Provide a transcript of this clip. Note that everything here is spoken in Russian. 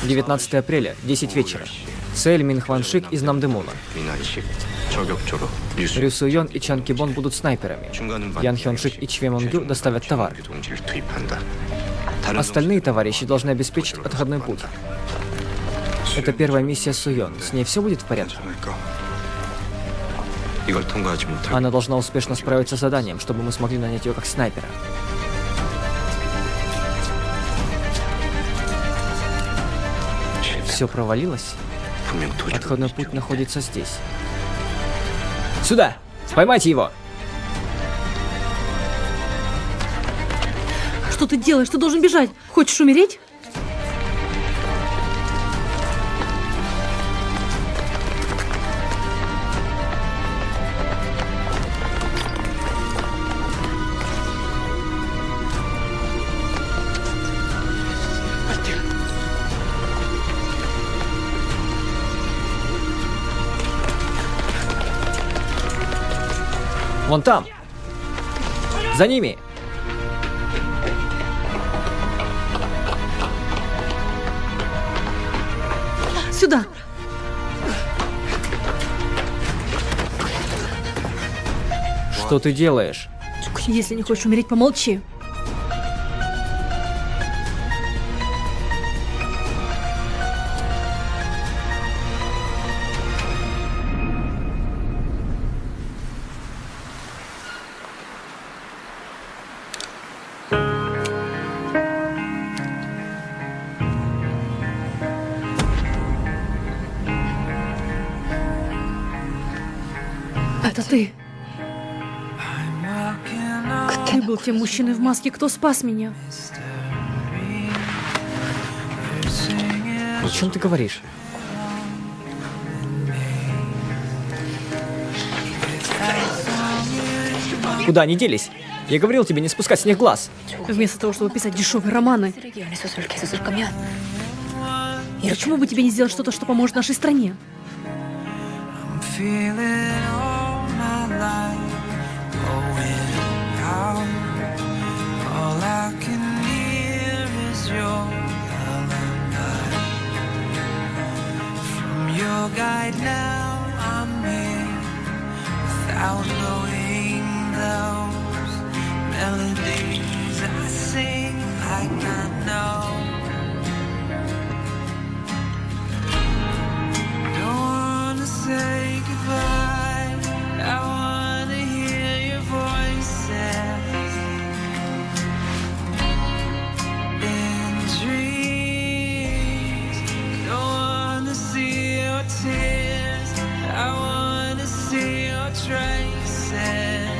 19 апреля, 10 вечера. Цель Мин Хван Шик из Намдемуна. Рю Су Йон и Чан Ки Бон будут снайперами. Ян Хён Шик и Чве Мон Гю доставят товар. Остальные товарищи должны обеспечить отходной путь. Это первая миссия Су Йон. С ней все будет в порядке? Она должна успешно справиться с заданием, чтобы мы смогли нанять ее как снайпера. Все провалилось? Отходной путь находится здесь. Сюда! Поймайте его! Что ты делаешь? Ты должен бежать. Хочешь умереть? Вон там! За ними! Сюда! Что ты делаешь? Если не хочешь умереть, помолчи. Это ты. Ты был тем мужчиной в маске, кто спас меня. О чем ты говоришь? Куда они делись? Я говорил тебе не спускать с них глаз. Вместо того, чтобы писать дешевые романы. Почему бы тебе не сделать что-то, что поможет нашей стране? Guide now, I'm here without knowing those melodies I sing like I know. Don't wanna say goodbye, I wanna hear your voices in dreams. Don't wanna see your tears, I wanna see your traces.